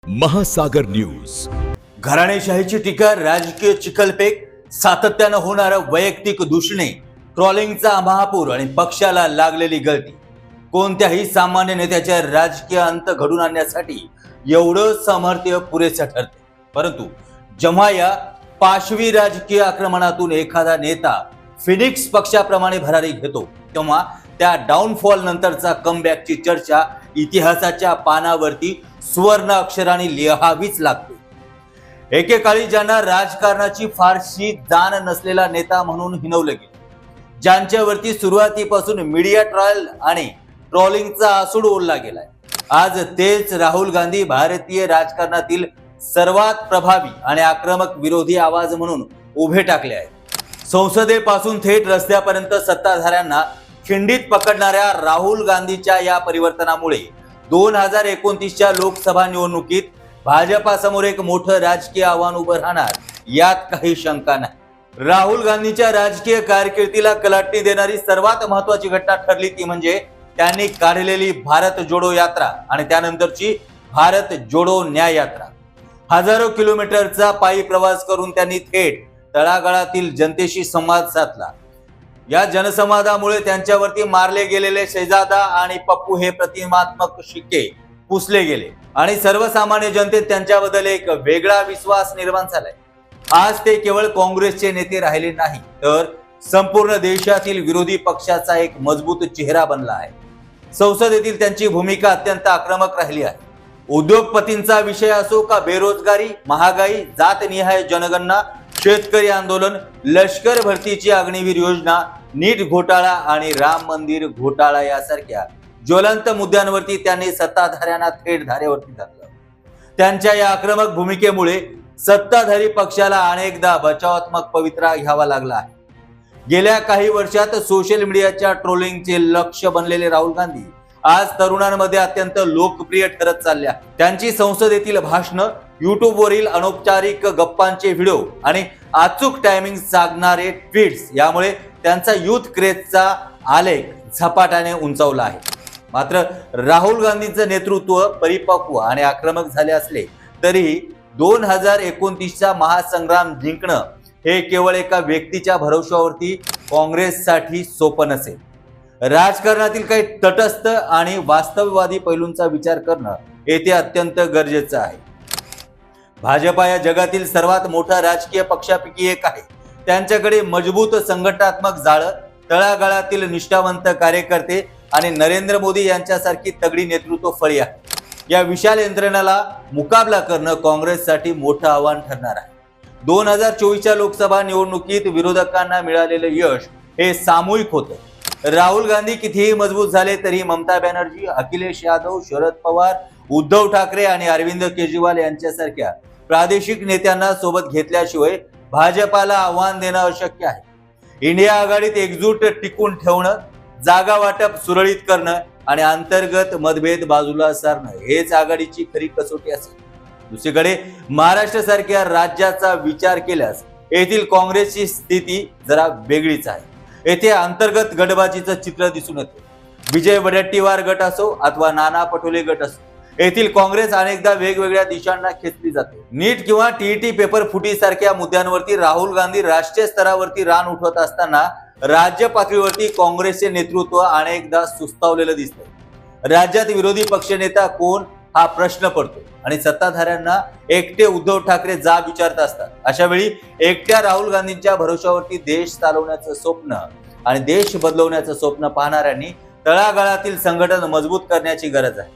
महासागर न्यूज. घराणेशाहीची टीका, राजकीय चिखलफेक, सातत्यानं होणारं वैयक्तिक दूषणे, ट्रॉलिंगचा महापूर आणि पक्षाला लागलेली गळती. कोणत्याही सामान्य नेत्याच्या राजकीय अंत घडून आणण्यासाठी एवढं सामर्थ्य पुरेसं ठरते. परंतु जेव्हा या पाशवी राजकीय आक्रमणातून एखादा नेता फिनिक्स पक्षाप्रमाणे भरारी घेतो, तेव्हा त्या डाऊनफॉल नंतरचा कमबॅकची चर्चा इतिहासाच्या पानावरती सुवर्ण अक्षराने लिहावीच लागते. एकेकाळी ज्यांना राजकारणाची फारशी जाण नसलेला नेता म्हणून हिणवलं गेलं, ज्यांच्यावरती सुरुवातीपासून मीडिया ट्रायल आणि ट्रॉलिंगचा आसूड ओढला गेलाय, आज तेच राहुल गांधी भारतीय राजकारणातील सर्वात प्रभावी आणि आक्रमक विरोधी आवाज म्हणून उभे टाकले आहेत. संसदेपासून थेट रस्त्यापर्यंत सत्ताधाऱ्यांना खिंडीत पकडणाऱ्या राहुल गांधीच्या या परिवर्तनामुळे 2029च्या लोकसभा निवडणुकीत भाजपासमोर एक मोठं राजकीय आव्हान उभं राहणार, यात काही शंका नाही. राहुल गांधीच्या राजकीय कारकिर्दीला कलाटणी देणारी सर्वात महत्वाची घटना ठरली ती म्हणजे त्यांनी काढलेली भारत जोडो यात्रा आणि त्यानंतरची भारत जोडो न्याय यात्रा. हजारो किलोमीटरचा पायी प्रवास करून त्यांनी थेट तळागाळातील जनतेशी संवाद साधला. या जनसंवादामुळे त्यांच्यावरती मारले गेलेले शहजादा आणि पप्पू हे प्रतिमात्मक शिक्के पुसले गेले आणि सर्वसामान्य जनतेत त्यांच्याबद्दल एक वेगळा विश्वास निर्माण झालाय. आज ते केवळ काँग्रेसचे नेते राहिले नाही, तर संपूर्ण देशातील विरोधी पक्षाचा एक मजबूत चेहरा बनला आहे. संसदेतील त्यांची भूमिका अत्यंत आक्रमक राहिली आहे. उद्योगपतींचा विषय असो का बेरोजगारी, महागाई, जातनिहाय जनगणना, शेतकरी आंदोलन, लष्कर भरतीची अग्निवीर योजना, नीट घोटाळा आणि राम मंदिर घोटाळा यासारख्या ज्वलंत मुद्द्यांवरती त्यांनी सत्ताधाऱ्यांना थेट धारेवरती धरलं. त्यांच्या या आक्रमक भूमिकेमुळे सत्ताधारी पक्षाला अनेकदा बचावात्मक पवित्रा घ्यावा लागला आहे. गेल्या काही वर्षात सोशल मीडियाच्या ट्रोलिंगचे लक्ष बनलेले राहुल गांधी आज तरुणांमध्ये अत्यंत लोकप्रिय ठरत चालले आहेत. त्यांची संसदेतील भाषणं, युट्यूबवरील अनौपचारिक गप्पांचे व्हिडिओ आणि अचूक टायमिंग साधणारे ट्विट्स यामुळे त्यांचा युथ क्रेजचा आलेख झपाट्याने उंचावला आहे. मात्र राहुल गांधींचं नेतृत्व परिपक्व आणि आक्रमक झाले असले तरीही 2029चा महासंग्राम जिंकणं हे केवळ एका व्यक्तीच्या भरवशावरती काँग्रेससाठी सोपं नसेल. राजकारणातील काही तटस्थ आणि वास्तववादी पैलूंचा विचार करणं येथे अत्यंत गरजेचं आहे. भाजपा या जगातील सर्वात मोठा राजकीय पक्षापैकी एक आहे. त्यांच्याकडे मजबूत संघटनात्मक जाळं, तळागाळातील निष्ठावंत कार्यकर्ते आणि नरेंद्र मोदी यांच्यासारखी तगडी नेतृत्व फळी आहे. या विशाल यंत्रणेला मुकाबला करणं काँग्रेससाठी मोठं आव्हान ठरणार आहे. 2024च्या लोकसभा निवडणुकीत विरोधकांना मिळालेलं यश हे सामूहिक होतं. राहुल गांधी कितीही मजबूत झाले तरी ममता बॅनर्जी, अखिलेश यादव, शरद पवार, उद्धव ठाकरे आणि अरविंद केजरीवाल यांच्यासारख्या प्रादेशिक नेत्यांना सोबत घेतल्याशिवाय भाजपाला आव्हान देणं अशक्य आहे. इंडिया आघाडीत एकजूट टिकून ठेवणं, जागा वाटप सुरळीत करणं आणि अंतर्गत मतभेद बाजूला सारणं हेच आघाडीची खरी कसोटी असेल. दुसरीकडे महाराष्ट्र सारख्या राज्याचा विचार केल्यास येथील काँग्रेसची स्थिती जरा वेगळीच आहे. येथे अंतर्गत गटबाजीचं चित्र दिसून येते. विजय वडेट्टीवार गट असो अथवा नाना पटोले गट असो, येथील काँग्रेस अनेकदा वेगवेगळ्या दिशांना खेचली जाते. नीट किंवा टीईटी पेपर फुटी सारख्या मुद्द्यांवरती राहुल गांधी राष्ट्रीय स्तरावरती रान उठवत असताना राज्य पातळीवरती काँग्रेसचे नेतृत्व अनेकदा सुस्तावलेलं दिसतंय. राज्यात विरोधी पक्षनेता कोण हा प्रश्न पडतो आणि सत्ताधाऱ्यांना एकटे उद्धव ठाकरे जाब विचारत असतात. अशा वेळी एकट्या राहुल गांधींच्या भरोशावरती देश चालवण्याचं स्वप्न आणि देश बदलवण्याचं स्वप्न पाहणाऱ्यांनी तळागाळातील संघटन मजबूत करण्याची गरज आहे.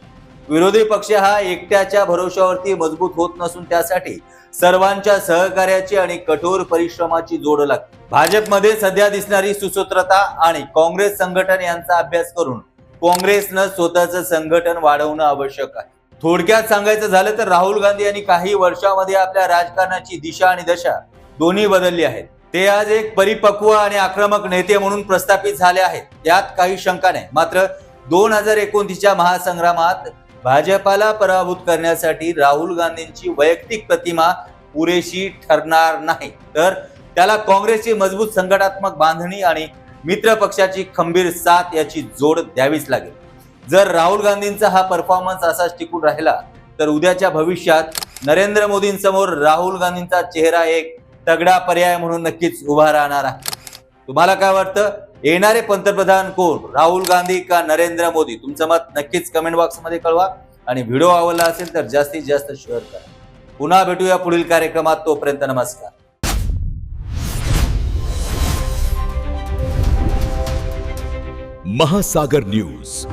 विरोधी पक्ष हा एकट्याच्या भरोशावरती मजबूत होत नसून त्यासाठी सर्वांच्या सहकार्याची आणि कठोर परिश्रमाची जोड लागते. भाजपमध्ये सध्या दिसणारी सुसूत्रता आणि काँग्रेस संघटन यांचा अभ्यास करून काँग्रेसनं स्वतःचं संघटन वाढवणं आवश्यक आहे. थोडक्यात सांगायचं झालं तर राहुल गांधी यांनी काही वर्षांमध्ये आपल्या राजकारणाची दिशा आणि दशा दोन्ही बदलली आहेत. ते आज एक परिपक्व आणि आक्रमक नेते म्हणून प्रस्थापित झाले आहेत, यात काही शंका नाही. मात्र 2029च्या महासंग्रामात भाजपाला पराभूत करण्यासाठी राहुल गांधींची वैयक्तिक प्रतिमा पुरेशी ठरणार नाही, तर त्याला काँग्रेसची मजबूत संघटनात्मक बांधणी आणि मित्र पक्षाची खंबीर साथ याची जोड द्यावीच लागेल. जर राहुल गांधींचा हा परफॉर्मन्स असाच टिकून राहिला तर उद्याच्या भविष्यात नरेंद्र मोदींसमोर राहुल गांधींचा चेहरा एक तगडा पर्याय म्हणून नक्कीच उभा राहणार आहे. तुम्हाला काय वाटतं, येणारे पंतप्रधान कोण, राहुल गांधी का नरेंद्र मोदी? तुमचं मत नक्कीच कमेंट बॉक्समध्ये कळवा आणि व्हिडिओ आवडला असेल तर जास्तीत जास्त शेअर करा. पुन्हा भेटूया पुढील कार्यक्रमात. तोपर्यंत नमस्कार. महासागर न्यूज.